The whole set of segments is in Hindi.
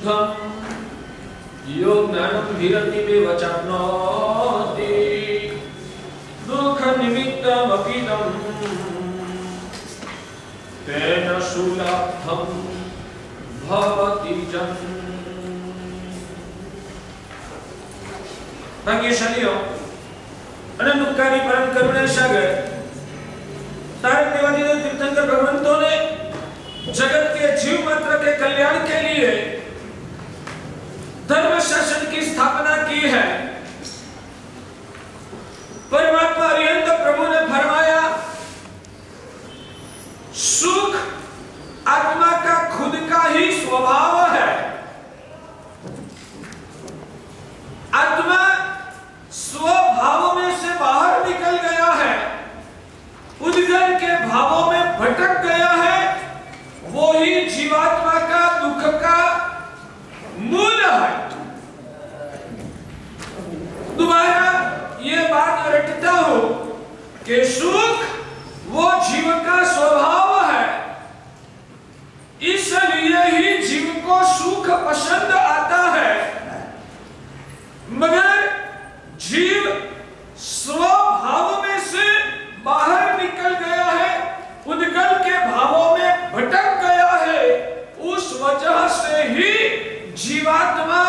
शुद्धम यो ज्ञानम विरतिमेव चाप्नोति दुःख निमित्तमपीदं तेन सुलभं भवति जन। भाग्यशालीओ अनंतकारी परम करुणा सागर तारक देवादिदेव तीर्थंकर भगवंतों ने जगत के जीव मात्र के कल्याण के लिए धर्म शासन की स्थापना की है। परमात्मा अरिहंत प्रभु ने फरमाया सुख आत्मा का खुद का ही स्वभाव है। आत्मा स्वभाव में से बाहर निकल गया है, उद्गम के भावों में भटक गया है, वो ही जीवात्मा का दुख का मूल है। दोबारा ये बात रटता हूं कि सुख वो जीव का स्वभाव है, इसलिए ही जीव को सुख पसंद आता है। मगर जीव स्वभाव में से बाहर निकल गया है, उद्गम के भावों में भटक गया है। उस वजह से ही जीवात्मा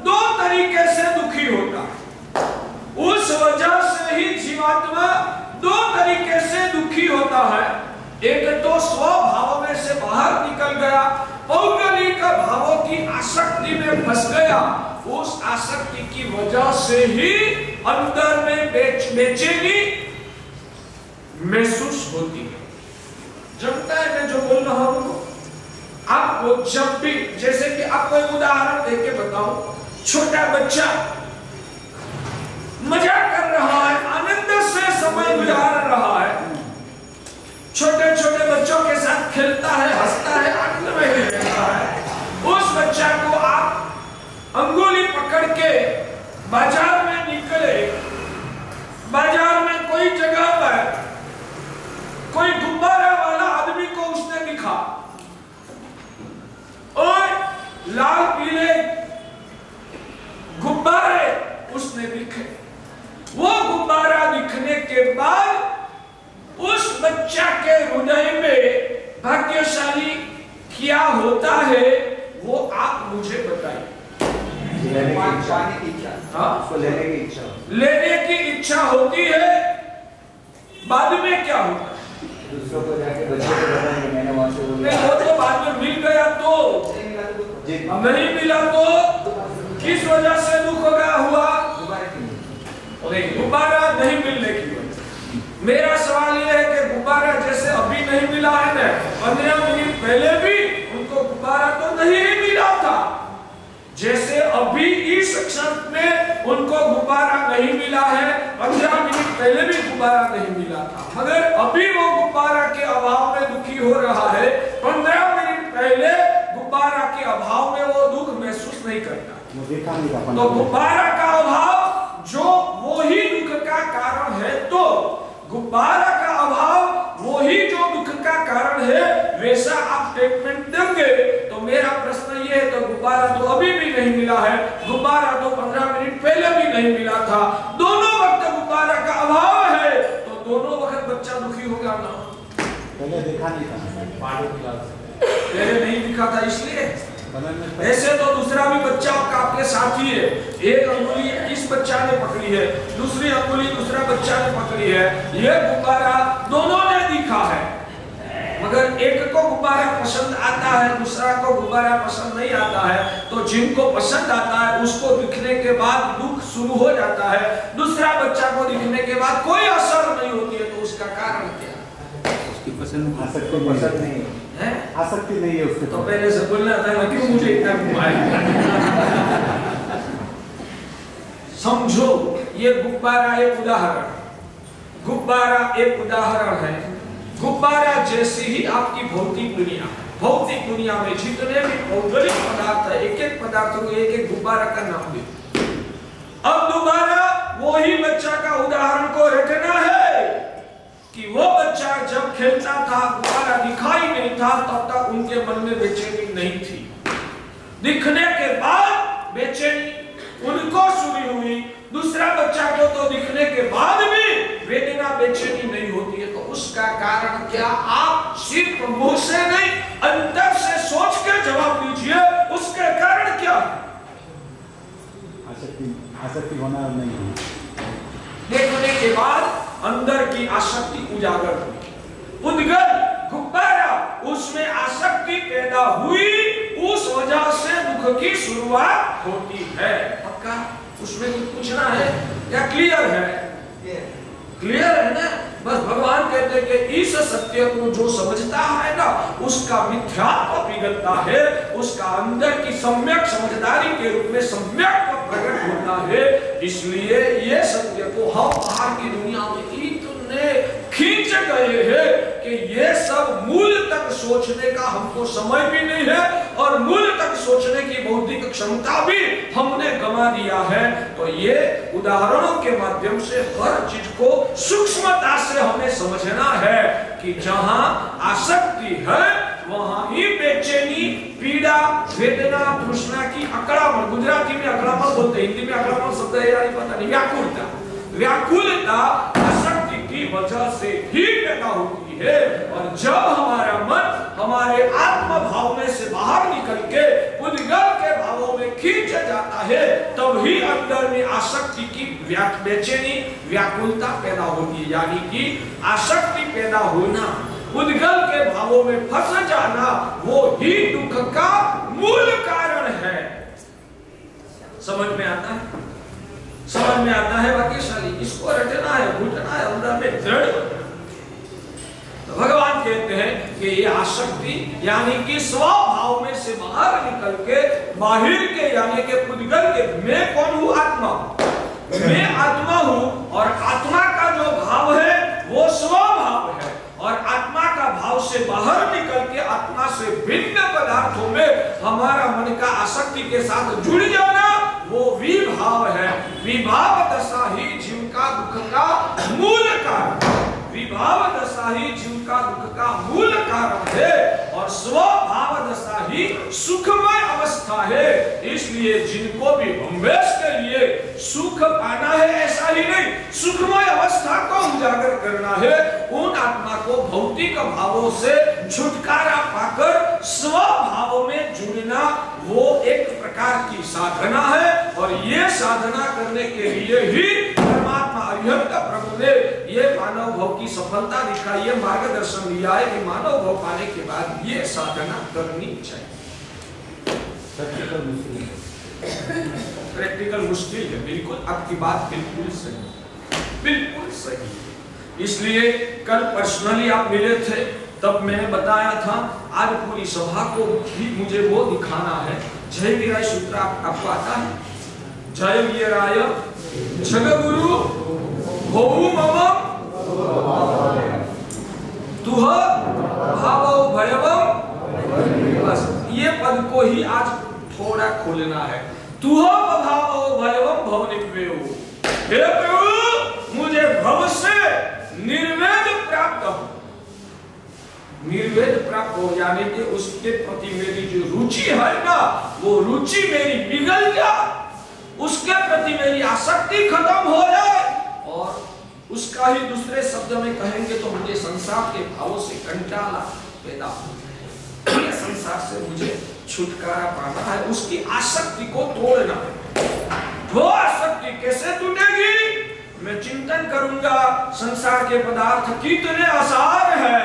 दो तरीके से दुखी होता है। उस वजह से ही जीवात्मा दो तरीके से दुखी होता है। एक तो स्वभाव में से बाहर निकल गया, पौगलिक भावों की आसक्ति में फंस गया। उस आसक्ति की वजह से ही अंदर में बेचैनी महसूस होती है। जमता है मैं जो बोल रहा हूं आपको? जब भी, जैसे कि आपको एक उदाहरण देके बताऊं, छोटा बच्चा मजा कर रहा है, आनंद से समय गुजार रहा है, छोटे छोटे बच्चों के साथ खेलता है, हंसता है, आनंद में रहता है। उस बच्चा को आप अंगुली पकड़ के बाजार में निकले, बाजार में कोई जगह पर कोई गुब्बारा वाला आदमी को उसने दिखा और लाल पीले गुब्बारे उसने दिखे। वो गुब्बारा दिखने के बाद उस बच्चा के हृदय में भाग्यशाली क्या होता है वो आप मुझे बताइए। लेने की इच्छा होती है, बाद में क्या होता है? दूसरों को जाके बच्चों को बताएंगे मैंने वहां से नहीं, वो तो बाद में मिल गया तो, नहीं मिला तो किस वजह से दुख हो गया हुआ? गुब्बारा नहीं मिलने की वजह। मेरा सवाल यह है कि गुब्बारा जैसे अभी नहीं मिला है ना, 15 मिनट पहले भी उनको गुब्बारा तो नहीं मिला था, जैसे अभी इस क्षण में उनको गुब्बारा नहीं मिला है, 15 मिनट पहले भी गुब्बारा नहीं मिला था, मगर अभी वो गुब्बारा के अभाव में दुखी हो रहा है। 15 मिनट पहले गुब्बारा के अभाव में वो दुख महसूस नहीं करता। तो गुब्बारा का अभाव जो वो ही दुख का कारण है, तो गुब्बारा का अभाव वो ही जो दुख का कारण है, वैसा आप स्टेटमेंट देंगे तो मेरा प्रश्न ये है, तो गुब्बारा तो अभी भी नहीं मिला है, गुब्बारा तो 15 मिनट पहले भी नहीं मिला था, दोनों वक्त गुब्बारा का अभाव है, तो दोनों वक्त बच्चा दुखी होगा ना? पहले देखा नहीं था, पहले नहीं दिखा था इसलिए। ऐसे तो दूसरा भी बच्चा आपके साथ ही है, एक अंगुली इस बच्चा ने पकड़ी है, दूसरी अंगुली दूसरा बच्चा ने पकड़ी है, ये गुब्बारा दोनों ने दिखा है, मगर एक को गुब्बारा पसंद आता है, दूसरा को गुब्बारा पसंद नहीं आता है। तो जिनको पसंद आता है उसको दिखने के बाद दुख शुरू हो जाता है, दूसरा बच्चा को दिखने के बाद कोई असर नहीं होती है, तो उसका कारण क्या? उसकी पसंद नहीं है, आसक्ति नहीं है उसके। तो पहले से बोलना था ना, क्यों मुझे इतना घुमाया? समझो, ये गुब्बारा एक उदाहरण, गुब्बारा एक उदाहरण है। गुब्बारा जैसी ही आपकी भौतिक दुनिया, भौतिक दुनिया में जितने भी भौगोलिक पदार्थ है, एक एक पदार्थ को एक एक गुब्बारा का नाम दे। अब दोबारा वही बच्चा का उदाहरण को रखना है कि वो बच्चा जब खेलता था, गुब्बारा दिखाई नहीं था, तब तक उनके मन में बेचैनी नहीं थी। दिखने के बेचैनी उनको शुरू हुई, दूसरा बच्चा को तो दिखने के बाद भी वेदना बेचैनी नहीं होती है, तो उसका कारण क्या? आप सिर्फ मुंह से नहीं अंदर से सोच कर जवाब दीजिए, उसके कारण क्या है? आसक्ति होना नहीं है। देखने के बाद अंदर की आसक्ति उजागर हुई, उद्गल गुब्बारा उसमें आसक्ति पैदा हुई, उस वजह से दुख की शुरुआत होती है। पक्का उसमें कुछ पूछना है या क्लियर है? क्लियर है ना? बस भगवान कहते हैं कि इस सत्य को जो समझता है ना, उसका मिथ्यात्व पिघलता है, उसका अंदर की सम्यक समझदारी के रूप में सम्यक प्रकट होता है। इसलिए ये सत्य को हम बाहर की दुनिया में इतने खींच गए हैं कि ये सब मूल तक सोचने का हमको समय भी नहीं है, और मूल तक सोचने की बौद्धिक क्षमता भी हमने गंवा दिया है। तो ये उदाहरणों के माध्यम से हर चीज को सूक्ष्मता से हमें समझना है कि जहां आसक्ति है वहां ही बेचैनी, पीड़ा, वेदना, तृष्णा की अकड़ापन, गुजराती में अकड़ापन बोलते हैं, हिंदी में अकड़ापन शब्द है या नहीं पता नहीं, व्याकुलता, व्याकुलता आसक्ति की वजह से ही पैदा होती है। और जब हमारा मन हमारे आत्म भाव में से बाहर निकल के उद्गल के भावों में खींच जाता है, तभी अंदर में आसक्ति की बेचैनी, व्याकुलता पैदा होती है। यानी कि आसक्ति पैदा होना, उद्गल के भावों में फंस जाना, वो ही दुख का मूल कारण है। समझ में आता है? समझ में आता है भाग्यशाली? इसको रटना है, घुटना है, अंदर में दृढ़। तो भगवान कहते हैं कि ये आसक्ति यानी कि स्वभाव में से बाहर निकल के बाहर के यानी कि उद्गल के, मैं कौन हूं? आत्मा, मैं आत्मा हूं, और आत्मा का जो भाव है वो स्वभाव है, और आत्मा का भाव से बाहर निकल के आत्मा से भिन्न पदार्थों में हमारा मन का आसक्ति के साथ जुड़ जाना, वो विभाव है। विभाव दशा ही जीव का दुख का मूल कारण, विभाव दशा ही जीव का दुख का मूल कारण है, और स्वभाव दशा ही सुखमय अवस्था है। इसलिए जिनको भी हमेश के लिए सुख पाना है, ऐसा ही नहीं, सुखमय अवस्था को उजागर करना है, उन आत्मा को भौतिक भावों से छुटकारा पाकर स्वभाव में जुड़ना, वो एक प्रकार की साधना है। और ये साधना करने के लिए ही परमात्मा अरिहंत प्रभु ने ये मानव भाव की सफलता दिखाई है, मार्गदर्शन दिया है कि मानव भाव पाने के बाद ये साधना करनी चाहिए। प्रैक्टिकल मुश्किल है, बिल्कुल आपकी बात बिल्कुल सही, बिल्कुल सही। इसलिए कल पर्सनली आप मिले थे, तब मैंने बताया था, आज पूरी सभा को भी मुझे वो दिखाना है। जय वीराय सूत्र आपको आता है? जय वीराय जगगुरु भोऊ मम तुह भावो भयवम, बस ये पद को ही आज थोड़ा खोलना है। तुह भावो भयवम भवनिवेयो, हे प्रभु मुझे भव से निर्वेद प्राप्त हो। निर्वेद प्राप्त हो यानी कि उसके प्रति मेरी जो रुचि है ना, वो रुचि मेरी पिघल जाए, उसके प्रति मेरी आसक्ति खत्म हो जाए, और उसका ही दूसरे शब्द में कहेंगे तो मुझे संसार के भावों से कंटाला पैदा हो, संसार से मुझे छुटकारा पाना है, उसकी आसक्ति को तोड़ना है। वो आसक्ति कैसे टूटेगी? मैं चिंतन करूंगा संसार के पदार्थ कितने आसार है,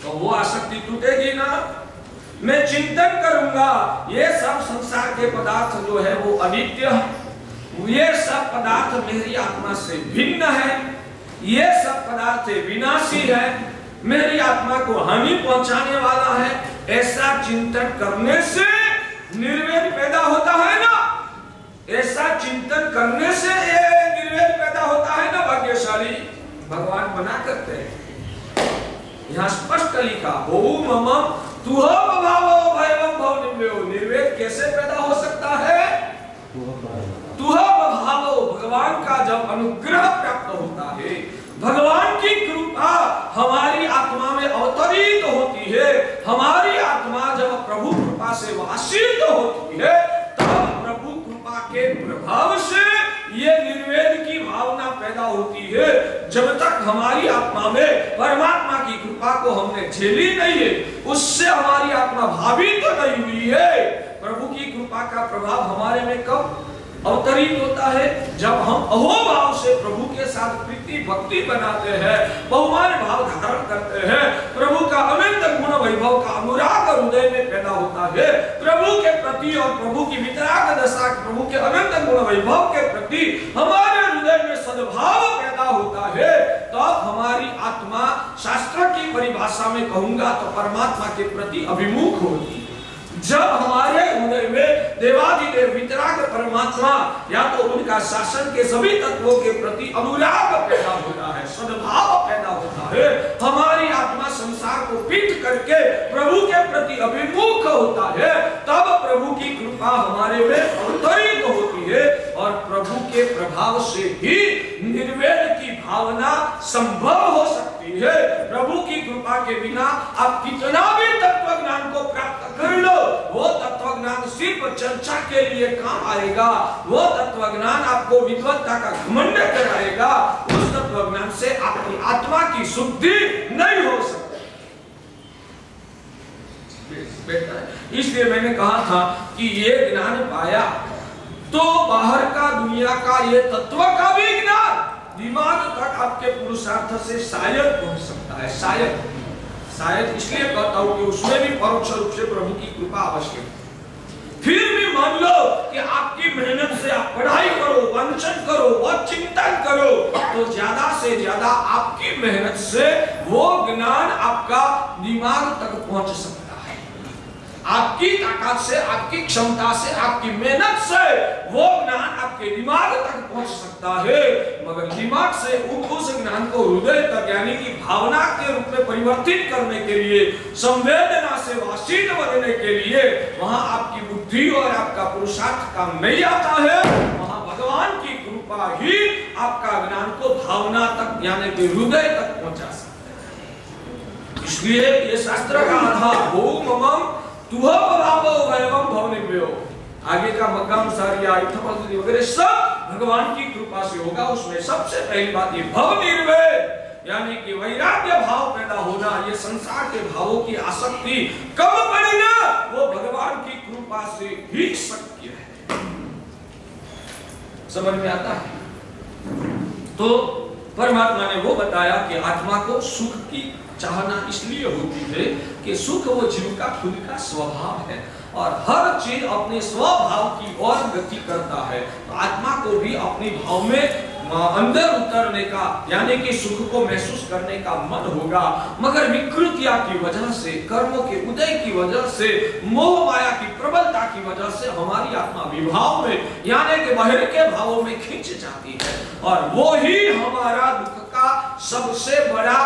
तो वो आसक्ति टूटेगी ना। मैं चिंतन करूंगा ये सब संसार के पदार्थ जो है वो अनित्य है, ये सब पदार्थ मेरी आत्मा से भिन्न है, ये सब पदार्थ विनाशी है, मेरी आत्मा को हानि पहुंचाने वाला है, ऐसा चिंतन करने से निर्वेद पैदा होता है ना। ऐसा चिंतन करने से ये निर्वेद पैदा होता है ना। भाग्यशाली भगवान मना करते हैं, यहाँ स्पष्ट लिखा ओम मम तुह भावो भयवम भवनिवेयो। निर्वेद कैसे पैदा हो सकता है? तुह भावो, भगवान का जब अनुग्रह प्राप्त होता है, भगवान की कृपा हमारी आत्मा में अवतरित होती है, हमारी आत्मा जब प्रभु कृपा से वासित होती है, तब प्रभाव से ये निर्वेद की भावना पैदा होती है। जब तक हमारी आत्मा में परमात्मा की कृपा को हमने झेली नहीं है, उससे हमारी आत्मा भावी तो नहीं हुई है। प्रभु की कृपा का प्रभाव हमारे में कब अवतरित होता है? जब हम अहोभाव से प्रभु के साथ प्रीति भक्ति बनाते हैं, बहुमान भाव धारण करते हैं, प्रभु का अनंत गुण वैभव का अनुराग हृदय में पैदा होता है, प्रभु के प्रति और प्रभु की वितराग दशा, प्रभु के अनंत गुण वैभव के प्रति हमारे हृदय में सद्भाव पैदा होता है, तब हमारी आत्मा शास्त्र की परिभाषा में कहूंगा तो परमात्मा के प्रति अभिमुख होती है। जब हमारे हृदय में देवाधिदेव वितराग परमात्मा या तो उनका शासन के सभी तत्वों के प्रति अनुराग पैदा होता है, सद्भाव पैदा होता है, हमारी आत्मा संसार को पीट करके प्रभु के प्रति अभिमुख होता है, तब प्रभु की कृपा हमारे में अवतरित होती है और प्रभु के प्रभाव से ही निर्वेद की भावना संभव हो सकती है। प्रभु की कृपा के बिना आप कितना भी तत्व ज्ञान को प्राप्त कर लो, वो तत्व ज्ञान सिर्फ चर्चा के लिए काम आएगा, वो तत्व ज्ञान आपको विद्वत्ता का घमंड कराएगा, उस तत्व ज्ञान से आपकी आत्मा की शुद्धि नहीं हो सकती। इसलिए मैंने कहा था कि ये ज्ञान पाया तो बाहर का दुनिया का ये तत्व का भी ज्ञान दिमाग तक आपके पुरुषार्थ से शायद पहुंच सकता है। शायद इसलिए कहता हूं कि उसमें भी परोक्ष रूप से प्रभु की कृपा आवश्यक है। फिर भी मान लो कि आपकी मेहनत से आप पढ़ाई करो, वांछन करो, बहुत चिंतन करो, तो ज्यादा से ज्यादा आपकी मेहनत से वो ज्ञान आपका दिमाग तक पहुंच सकता है। आपकी ताकत से, आपकी क्षमता से, आपकी मेहनत से वो ज्ञान आपके दिमाग तक पहुंच सकता है, मगर दिमाग से उस ज्ञान को हृदय तक यानी कि भावना के रूप में परिवर्तित करने के लिए, संवेदना से वासित बनने के लिए वहां आपकी बुद्धि और आपका पुरुषार्थ काम नहीं आता है। वहां भगवान की कृपा ही आपका ज्ञान को भावना तक यानी कि हृदय तक पहुंचा सकता है। इसलिए ये शास्त्र का आधार ओम आगे का मग्गानुसार या वगैरह सब भगवान की कृपा से होगा। उसमें सबसे पहली बात ये भव निर्वेद यानी कि वैराग्य भाव पैदा होना, ये संसार के भावों की आसक्ति कम पड़ना, वो भगवान की कृपा से ही शक्य है। समझ में आता है? तो परमात्मा ने वो बताया कि आत्मा को सुख की चाहना इसलिए होती है कि सुख वो जीव का खुद का स्वभाव है और हर चीज अपने स्वभाव की ओर गति करता है। तो आत्मा को भी अपनी भाव में अंदर उतरने का यानी कि सुख को महसूस करने का मन होगा, मगर विकृतियां की वजह से, कर्मों के उदय की वजह से, मोह माया की प्रबलता की वजह से हमारी आत्मा विभाव में यानी कि बाहर के भावों में खींच जाती है और वो ही हमारा दुख का सबसे बड़ा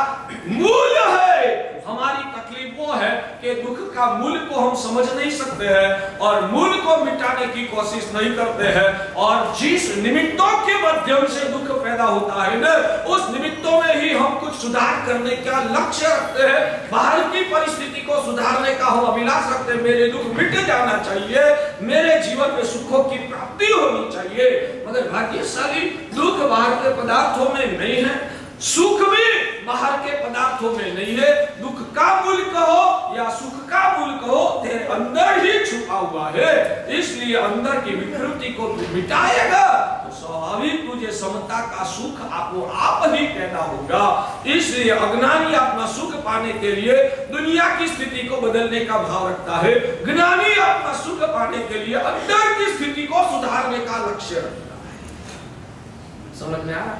मूल है। हमारी तकलीफ वो है कि दुख का मूल को हम समझ नहीं सकते हैं और मूल को मिटाने की कोशिश नहीं करते हैं और जिस निमित्तों के माध्यम से दुख पैदा होता है ना, उस निमित्तों में ही हम कुछ सुधार करने का लक्ष्य रखते हैं। बाहर की परिस्थिति को सुधारने का हम अभिलाष रखते हैं, मेरे दुख मिट जाना चाहिए, मेरे जीवन में सुखों की प्राप्ति होनी चाहिए, मगर भाग्यशाली दुख बाहर के पदार्थों में नहीं है, सुख भी बाहर के पदार्थों में नहीं है। दुख का मूल कहो या सुख का मूल कहो, तेरे अंदर ही छुपा हुआ है। इसलिए अंदर की विकृति को तू मिटाएगा तो स्वाभाविक तुझे समता का सुख आपको आप ही पैदा होगा। इसलिए अज्ञानी अपना सुख पाने के लिए दुनिया की स्थिति को बदलने का भाव रखता है, ज्ञानी अपना सुख पाने के लिए अंदर की स्थिति को सुधारने का लक्ष्य रखता है। समझ में आया?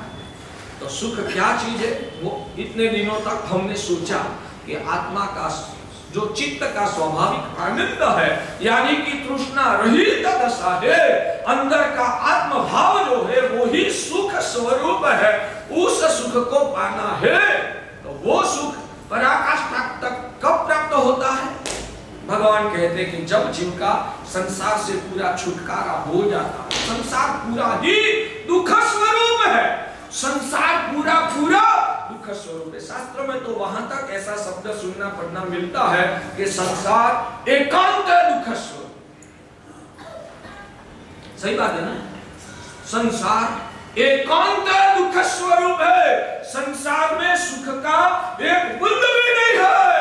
तो सुख क्या चीज है? वो इतने दिनों तक हमने सोचा कि आत्मा का जो चित्त का स्वाभाविक आनंद है यानी कि तृष्णा रहित दशा है, अंदर का आत्म भाव जो है वो ही सुख स्वरूप है। उस सुख को पाना है तो वो सुख पराकाष्ठा तक कब प्राप्त होता है? भगवान कहते कि जब जीव का संसार से पूरा छुटकारा हो जाता है। संसार पूरा ही दुख स्वरूप है, संसार पूरा पूरा दुख स्वरूप है। शास्त्रों में तो वहां तक ऐसा शब्द सुनना पढ़ना मिलता है कि संसार एकांत दुख स्वरूप। सही बात है ना? संसार एकांत दुख स्वरूप है, संसार में सुख का एक बूंद भी नहीं है।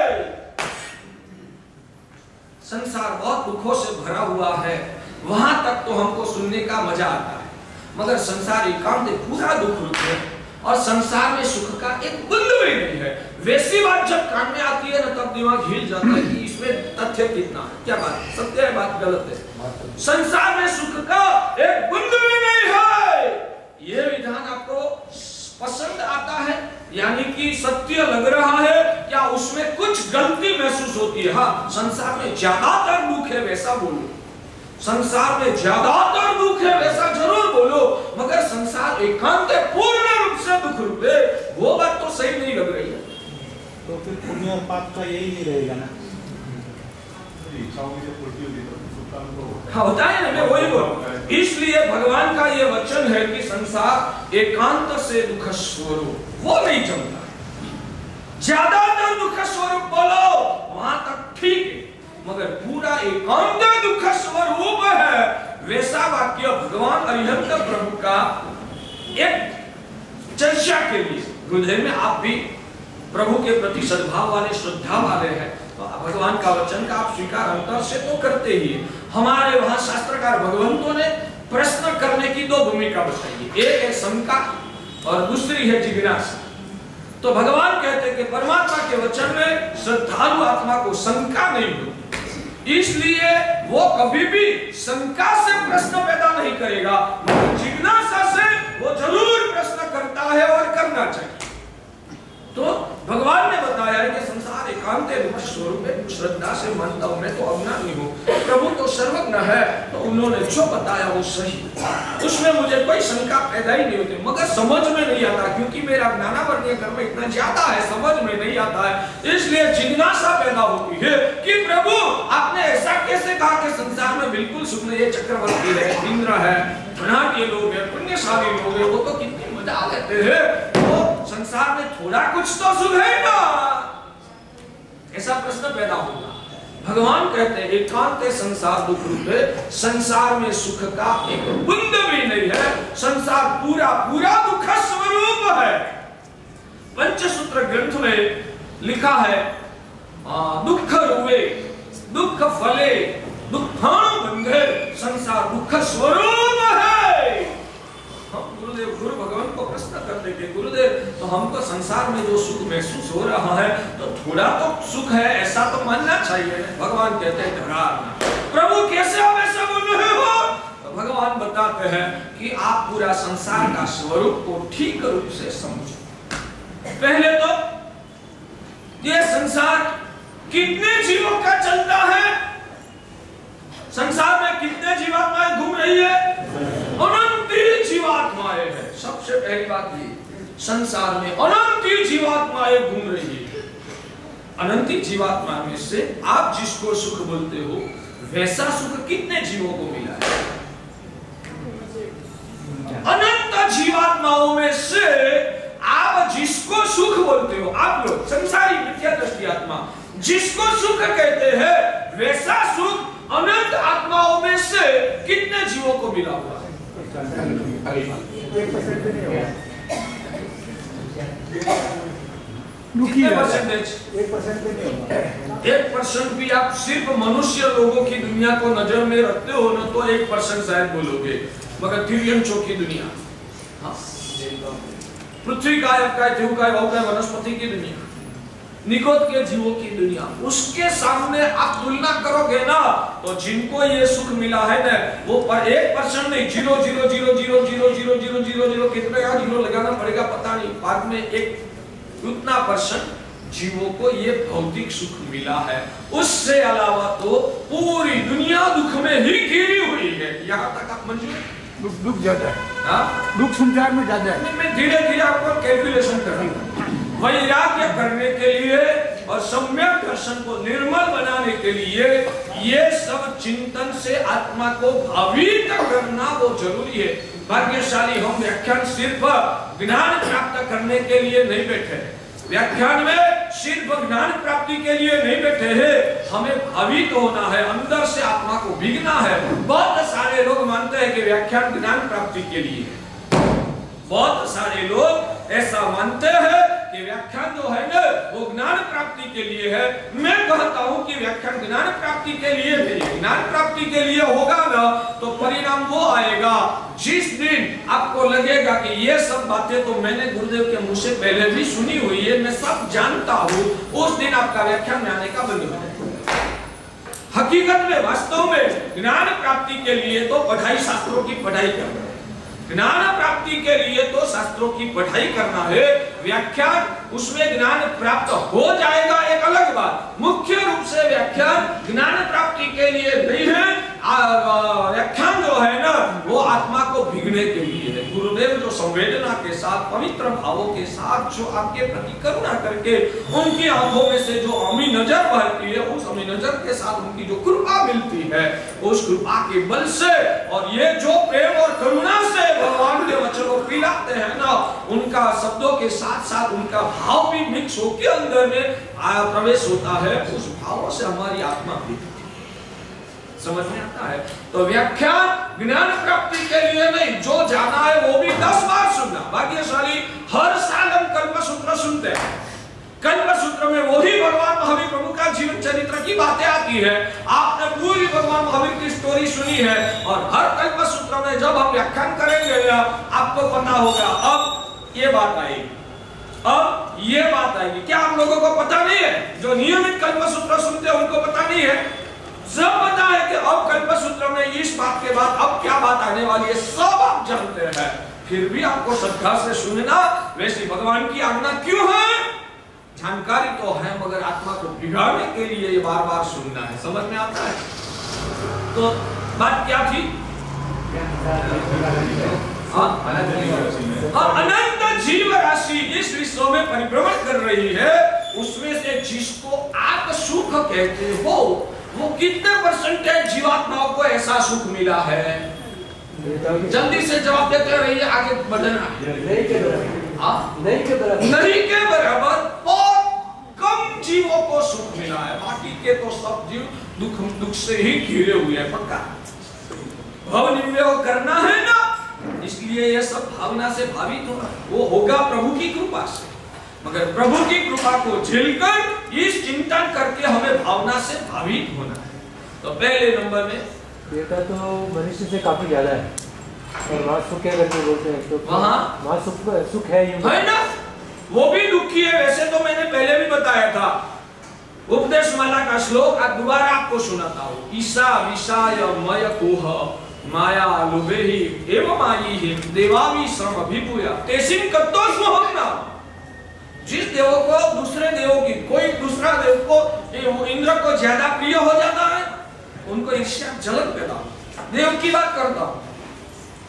संसार बहुत दुखों से भरा हुआ है, वहां तक तो हमको सुनने का मजा आता है, मगर संसार एकांत पूरा दुख रूप है और संसार में सुख का एक बूंद भी नहीं है। वैसी बात जब कान में आती है ना, तब दिमाग हिल जाता है कि इसमें तथ्य कितना है, क्या बात सत्य है, बात गलत है। संसार में सुख का एक बूंद भी नहीं है। यह विधान आपको पसंद आता है, यानी कि सत्य लग रहा है, क्या उसमें कुछ गलती महसूस होती है? हाँ, संसार में ज्यादातर दुख है वैसा बोलो, संसार में ज्यादातर दुख है वैसा जरूर बोलो, मगर संसार एकांत पूर्ण रूप से दुख रूप है, वो बात तो सही नहीं लग रही है। तो फिर पुण्य और पाप का यही नहीं रहेगा ना, हाँ होता है ना, मैं वही बोल। इसलिए भगवान का ये वचन है कि संसार एकांत से दुख स्वरूप, वो नहीं जमता। ज्यादातर दुख स्वरूप बोलो वहां तक ठीक है, मगर पूरा एकांत दुख स्वरूप है, वैसा वाक्य भगवान अरिहंत प्रभु का एक चर्चा के लिए हृदय में आप भी प्रभु के प्रति सद्भाव वाले, श्रद्धा वाले हैं, तो भगवान का वचन का आप स्वीकार अंतर से तो करते ही। हमारे वहां शास्त्रकार भगवंतों ने प्रश्न करने की दो भूमिका बताई, एक है शंका और दूसरी है जिज्ञासा। तो भगवान कहते हैं कि परमात्मा के वचन में श्रद्धालु आत्मा को शंका नहीं होती, इसलिए वो कभी भी शंका से प्रश्न पैदा नहीं करेगा, मगर जिज्ञासा से वो जरूर प्रश्न करता है और करना चाहिए। तो भगवान ने बताया है कि संसार एकांत दुख स्वरूप है, श्रद्धा से मानता हूं, मैं तो अज्ञानी हूं, प्रभु तो सर्वज्ञ है, तो उन्होंने जो बताया वो सही, उसमें मुझे कोई शंका पैदा ही नहीं होती, मगर समझ में नहीं आता, क्योंकि मेरा ज्ञानावर्णीय कर्म इतना ज्यादा है, समझ में नहीं आता है, इसलिए जिज्ञासा पैदा होती है कि प्रभु आपने ऐसा कैसे कहा कि संसार में बिल्कुल सुख नहीं है, चक्रवर्ती है, इंद्र है, धना के लोग हैं, पुण्यशाली लोग हैं, वो तो कितनी मजा लेते हैं, संसार में थोड़ा कुछ तो सुख है ना, ऐसा प्रश्न पैदा होगा। भगवान कहते हैं एकांत संसार दुख रूप है, संसार में सुख का एक बूंद भी नहीं है, संसार पूरा पूरा दुख स्वरूप है। पंचसूत्र ग्रंथ में लिखा है दुख रूपे दुख फले दुखान बंधे, संसार दुख स्वरूप है। हम गुरुदेव गुरु भगवान को प्रश्न करते थे, गुरुदेव तो हमको संसार में जो सुख महसूस हो रहा है, तो थोड़ा तो सुख है ऐसा तो मानना चाहिए। भगवान कहते हैं घबराना, प्रभु कैसे आप ऐसा बोल रहे हो? तो भगवान बताते हैं कि आप पूरा संसार का स्वरूप को ठीक रूप से समझो। पहले तो ये संसार कितने जीवों का चलता है, संसार में कितने जीवात्माएं घूम रही है? अनंत जीवात्माएं हैं। सबसे पहली बात ये, संसार में अनंत जीवात्माएं घूम रही है। अनंत जीवात्मा में से आप जिसको सुख बोलते हो, वैसा सुख कितने जीवों को मिला है? अनंत जीवात्माओं में से आप जिसको सुख बोलते हो, आप लोग संसारी मिथ्या दृष्टि आत्मा जिसको सुख कहते हैं, वैसा सुख अनंत आत्माओं में से कितने जीवों को मिला हुआ है? 1% भी आप सिर्फ मनुष्य लोगों की दुनिया को नजर में रखते हो ना, तो 1% शायद बोलोगे, मगर त्रियंचों की दुनिया, हाँ? पृथ्वी का देव का वनस्पति की दुनिया, निकोद के जीवों की दुनिया, उसके सामने आप तुलना करोगे ना, तो जिनको ये सुख मिला है ना, वो पर 1% नहीं, 0.0000000 कितने का जीरो लगाना पड़ेगा पता नहीं, बाद में एक उतना % जीवों को ये भौतिक सुख मिला है। उससे अलावा तो पूरी दुनिया दुख में ही घिरी हुई है। यहाँ तक आप मंजूर? दुख ज्यादा है, दुख संसार में ज्यादा है। मैं धीरे धीरे आपको कैलकुलेशन कर रहा हूँ। वैराग्य करने के लिए और सम्यक दर्शन को निर्मल बनाने के लिए ये सब चिंतन से आत्मा को भावित करना वो जरूरी है। भाग्यशाली हम व्याख्यान सिर्फ ज्ञान प्राप्त करने के लिए नहीं बैठे, व्याख्यान में सिर्फ ज्ञान प्राप्ति के लिए नहीं बैठे हैं, हमें भावित होना है, अंदर से आत्मा को भीगना है। बहुत सारे लोग मानते हैं कि कि व्याख्यान ज्ञान प्राप्ति के लिए है। बहुत सारे लोग ऐसा मानते हैं कि व्याख्यान जो है ना वो ज्ञान प्राप्ति के लिए है। मैं कहता हूं कि व्याख्यान ज्ञान प्राप्ति के लिए भी, ज्ञान प्राप्ति के लिए होगा ना तो परिणाम वो आएगा जिस दिन आपको लगेगा कि ये सब बातें तो मैंने गुरुदेव के मुंह से पहले भी सुनी हुई है, मैं सब जानता हूं, उस दिन आपका व्याख्यान में आने का बंद हो जाएगा। हकीकत में वास्तव में ज्ञान प्राप्ति के लिए तो पढ़ाई, शास्त्रों की पढ़ाई करना है। ज्ञान प्राप्ति के लिए तो शास्त्रों की पढ़ाई करना है। व्याख्यान उसमें ज्ञान प्राप्त हो जाएगा एक अलग बात। मुख्य रूप से व्याख्यान ज्ञान प्राप्ति के लिए नहीं है। व्याख्यान जो है ना वो आत्मा को भिगने के लिए है। गुरुदेव जो संवेदना के साथ, पवित्र भावों के साथ जो आपके प्रति करुणा करके उनकी आंखों में से जो अमी नजर बहती है, उस अमी नजर के साथ उनकी जो कृपा मिलती है, उस कृपा के बल से और ये जो प्रेम और करुणा से भगवान के वचन को पिलाते हैं ना, उनका शब्दों के साथ साथ उनका भाव भी मिक्स होकर अंदर में प्रवेश होता है। उस भावों से हमारी आत्मा भी समझ में आता है। तो व्याख्यान ज्ञान प्राप्ति के लिए नहीं, जो जाना है वो भी 10 बार सुनना। भाग्यशाली हर साल हम कल्पसूत्र सुनते हैं। कल्पसूत्र में वही भगवान महावीर प्रभु का जीवन चरित्र की बातें आती है। आपने पूरी भगवान महावीर की स्टोरी सुनी है और हर कल्पसूत्र में जब हम व्याख्यान करेंगे आपको पता होगा अब ये बात आएगी, अब ये बात आएगी। क्या आप लोगों को पता नहीं है? जो नियमित कल्पसूत्र सुनते हैं उनको पता नहीं है? सब पता है कि अब कल्पसूत्र में इस बात के बाद अब क्या बात आने वाली है, सब आप जानते हैं। फिर भी आपको श्रद्धा से सुनना, वैसे भगवान की आज्ञा क्यों है? जानकारी तो है मगर आत्मा को बिगाड़ने के लिए ये बार बार सुनना है। समझ में आता है? तो बात क्या थी? अनंत जीव राशि इस विश्व में परिभ्रमण कर रही है। उसमें से जिसको आप सुख कहते हो वो कितने परसेंटेज जीवात्माओं को ऐसा सुख मिला है? जल्दी से जवाब देते रहिए, आगे बढ़ना। नहीं के बराबर बहुत कम जीवों को सुख मिला है। बाकी के तो सब जीव दुख से ही घिरे हुए हैं। पक्का भव निम्न करना है ना, इसलिए ये सब भावना से भावित होना वो होगा प्रभु की कृपा से। मगर प्रभु की कृपा को झेलकर इस चिंतन करके हमें भावना से भावित होना है। तो पहले नंबर में बेटा तो मनुष्य से काफी ज्यादा है और वहाँ सुख है करके बोलते हैं, तो वहाँ सुख है ना, वो भी दुखी है। वैसे तो मैंने पहले भी बताया था, उपदेश माला का श्लोक आज दोबारा आपको सुनाता हूँ। ईसा विषाय मय कोह माया लुभेहि एवं मायि देवामी श्रम अभिभूया तेसिम कत्तो स्मोहना। जिस देव को दूसरे देवों की, कोई दूसरा देव को इंद्र को ज्यादा प्रिय हो जाता है, उनको ईर्ष्या जलन पैदा होता है। देव की बात करता हूं,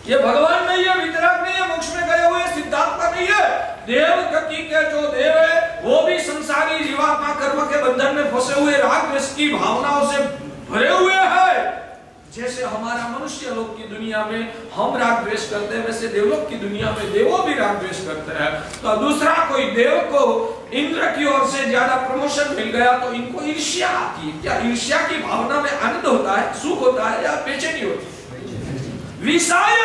ये भगवान नहीं है, वितराग नहीं है, मोक्ष में गए हुए सिद्धार्थ नहीं है। देव गति के जो देव है वो भी संसारी जीवात्मा कर्म के बंधन में फंसे हुए राग द्वेष की भावनाओं से भरे हुए हैं। जैसे हमारा मनुष्य लोक की दुनिया में हम राग द्वेष करते हैं, वैसे देवलोक की दुनिया में देवों भी राग द्वेष करते हैं। तो दूसरा कोई देव को इंद्र की ओर से ज्यादा प्रमोशन मिल गया तो इनको ईर्ष्या आती है। क्या ईर्ष्या की भावना में आनंद होता है, सुख होता है या बेचैनी होती है? विषाय,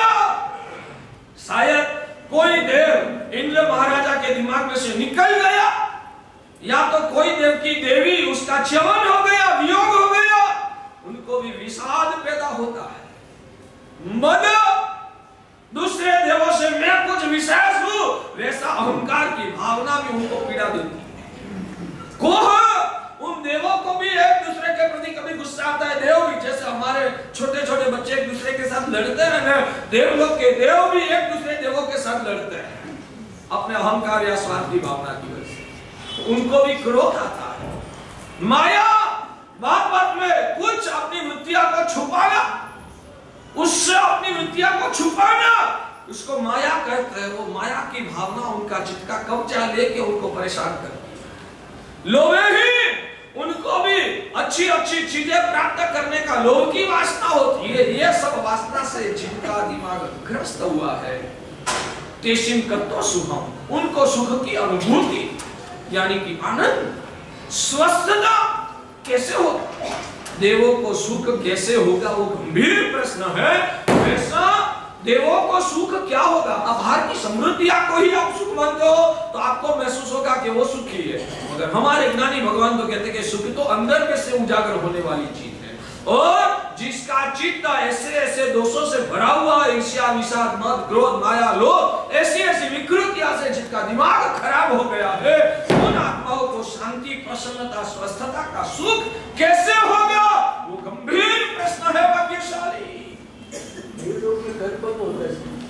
शायद कोई देव इंद्र महाराजा के दिमाग में से निकल गया, या तो कोई देव की देवी उसका च्यवन हो गया, वियोग हो गया, उनको भी विषाद पैदा होता है। मद, दूसरे देवों से मैं कुछ विशेष हूं, वैसा अहंकार की भावना भी उनको पीड़ा देती है। कोह, उन देवों को भी एक दूसरे के प्रति कभी गुस्सा आता है। देव भी जैसे हमारे छोटे छोटे बच्चे एक दूसरे के साथ लड़ते हैं ना, देवलोक के देव भी एक दूसरे देवों के साथ लड़ते हैं अपने अहंकार या स्वार्थ की भावना की वजह से। उनको भी क्रोध आता है। माया, बात बात में कुछ अपनी वृत्तियां को छुपाना, उससे अपनी वृत्तियां को छुपाना, उसको माया कहते हैं। वो माया की भावना उनका चित्त का कब्जा लेके उनको परेशान करती है। लोभे ही, उनको भी अच्छी अच्छी चीजें प्राप्त करने का लोभ की वासना होती है। ये सब वासना से जिनका दिमाग ग्रस्त हुआ है, तेसिम कत्तो सुखम, उनको सुख की अनुभूति यानी कि आनंद, स्वस्थता कैसे होगा? देवों को सुख कैसे होगा वो गंभीर प्रश्न है। वैसा देवों को सुख क्या होगा? अब बाहर की समृद्धियां को ही आप सुख मानते हो तो आपको महसूस होगा कि वो सुखी है, मगर हमारे ज्ञानी भगवान तो कहते हैं कि सुख तो अंदर में से उजागर होने वाली चीज है। और जिसका चित्त ऐसे ऐसे दोषों से भरा हुआ है, ईर्ष्या, विषाद, मद, क्रोध, माया, लोभ, ऐसी ऐसी विकृतियां से जिसका दिमाग खराब हो गया है, उन आत्माओं को शांति, प्रसन्नता, स्वस्थता का सुख कैसे होगा? वो गंभीर प्रश्न है भाग्यशाली।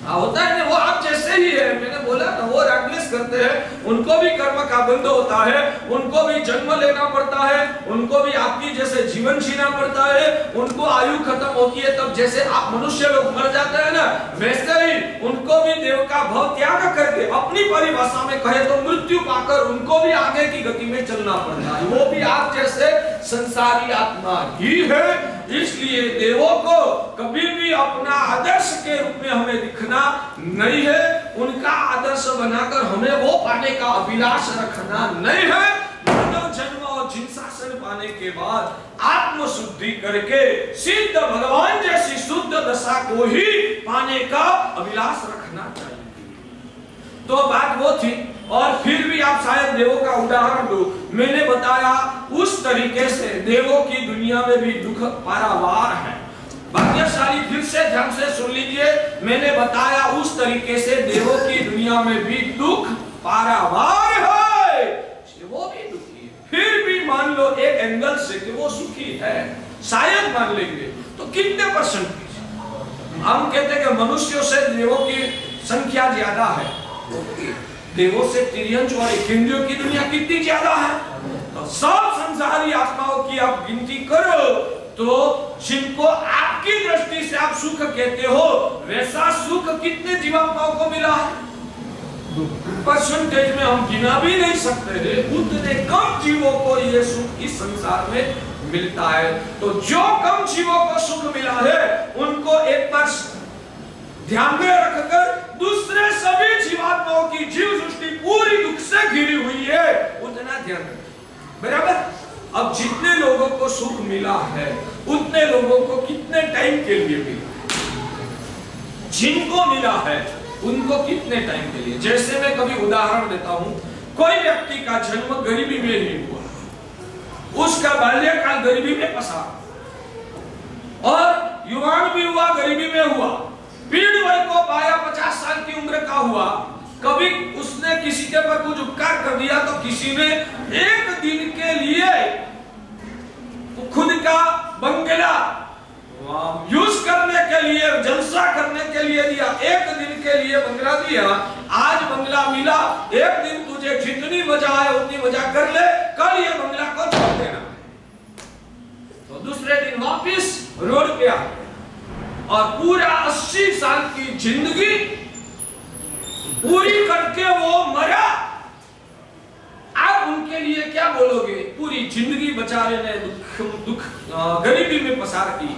होता है ना, वो आप जैसे ही है, मैंने बोला ना, वो रागद्वेष करते हैं, उनको भी कर्म का बंध होता है, उनको भी जन्म लेना पड़ता है, उनको भी आपकी जैसे जीवन जीना पड़ता है, उनको आयु खत्म होती है, तब जैसे आप मनुष्य लोग मर जाते हैं ना, वैसे ही उनको भी देव का भाव त्याग करके अपनी परिभाषा में कहे तो मृत्यु पाकर उनको भी आगे की गति में चलना पड़ता है। वो भी आप जैसे संसारी आत्मा ही है। इसलिए देवों को कभी भी अपना आदर्श के रूप में हमें दिखना नहीं है, उनका आदर्श बनाकर हमें वो पाने का अभिलाष रखना नहीं है। मानव जन्म और जिनशासन पाने के बाद आत्म शुद्धि करके सिद्ध भगवान जैसी शुद्ध दशा को ही पाने का अभिलाष रखना चाहिए। तो बात वो थी। और फिर भी आप शायद देवों का उदाहरण दो, मैंने बताया उस तरीके से देवों की दुनिया में भी दुख पारावार है। भाग्यशाली फिर से ध्यान से सुन लीजिए, मैंने बताया उस तरीके से देवों की दुनिया में भी दुख पारावार है, वो भी दुखी है। फिर भी मान लो एक एंगल से कि वो सुखी है, शायद मान लेंगे, तो कितने परसेंट? हम कहते हैं कि मनुष्यों से देवों की संख्या ज्यादा है, देवों से तिर्यंश और एकेंद्रियों की दुनिया कितनी ज्यादा है? तो सब संसारी आत्माओं की आप गिनती करो तो जिनको आपकी दृष्टि से आप सुख कहते हो, वैसा सुख कितने जीवात्माओं को मिला है? परसेंटेज में हम गिना भी नहीं सकते हैं, उतने कम जीवों को ये सुख इस संसार में मिलता है। तो जो कम जीवों को सुख मिला है, उनको एक बार ध्यान में रखकर दूसरे सभी जीवात्माओं की जीव सृष्टि पूरी दुख से घिरी हुई है, उतना ध्यान रखें, बराबर। अब जितने लोगों को सुख मिला है, उतने लोगों को कितने टाइम के लिए मिला? जिनको मिला है उनको कितने टाइम के लिए? जैसे मैं कभी उदाहरण देता हूं, कोई व्यक्ति का जन्म गरीबी में ही हुआ, उसका बाल्यकाल गरीबी में पसा, और युवान भी हुआ गरीबी में हुआ, पीढ़ वय को पाया 50 साल की उम्र का हुआ, कभी उसने किसी के पर कुछ उपकार कर दिया तो किसी ने एक दिन के लिए खुद का बंगला यूज करने के लिए, जलसा करने के लिए दिया, एक दिन के लिए बंगला दिया। आज बंगला मिला, एक दिन तुझे जितनी मजा आए उतनी मजा कर ले, कल ये बंगला को छोड़ देना। तो दूसरे दिन वापिस रोड पे आ, और पूरा 80 साल की जिंदगी पूरी करके वो मरा। आप उनके लिए क्या बोलोगे? पूरी जिंदगी बेचारे ने दुख गरीबी में पसार की,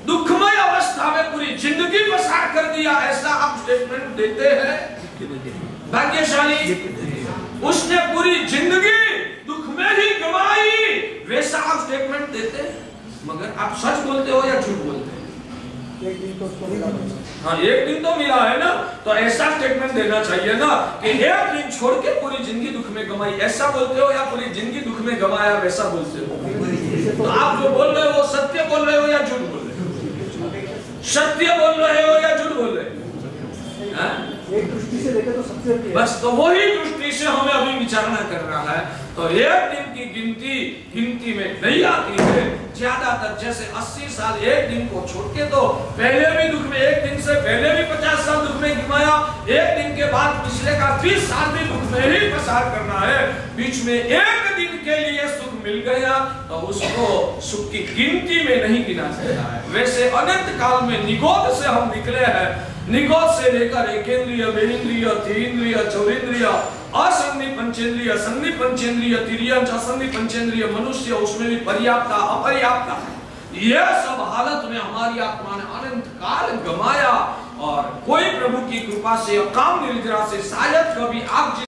दुखमय अवस्था में पूरी जिंदगी पसार कर दिया, ऐसा आप स्टेटमेंट देते हैं? भाग्यशाली उसने पूरी जिंदगी दुख में ही गंवाई, वैसा आप स्टेटमेंट देते हैं? मगर आप सच बोलते हो या झूठ बोलते हैं? एक दिन तो मिला, हाँ एक दिन तो मिला है ना, तो ऐसा स्टेटमेंट देना चाहिए ना कि एक दिन छोड़ के पूरी जिंदगी दुख में गंवाई, ऐसा बोलते हो या पूरी जिंदगी दुख में गंवाया वैसा बोलते हो? तो आप जो बोल रहे हो सत्य बोल रहे हो या झूठ बोल रहे हो? सत्य बोल रहे हो या झूठ बोल रहे हो? एक दृष्टि से देखें तो सत्य है, बस। तो वही दृष्टि से हमें अभी विचारणा करना है। तो एक दिन की गिनती में नहीं आती है, ज्यादातर जैसे 80 साल एक दिन को छोड़ के, तो पहले भी दुख में, एक दिन से पहले भी 50 साल दुख में घुमाया, एक दिन के बाद पिछले का 20 साल भी दुख में ही पसार करना है, बीच में एक दिन के लिए सुख मिल गया तो उसको सुख की गिनती में नहीं गिना सकता है। वैसे अनंत काल में निगोद से हम निकले हैं, निगोद से लेकर एकेंद्रिय, बेहिंद्रिय, तीन्द्रिय, चौरिंद्रिय, असंधि पंचेंद्रिय, संधि पंचेंद्रिय, तिर्यंश, असंधि पंचेंद्रिय, मनुष्य, उसमें भी पर्याप्ता अपर्याप्ता, यह सब हालत में हमारी आत्मा ने अनंत काल गमाया। और कोई प्रभु की कृपा से, काम निर्जरा से शायद कभी आप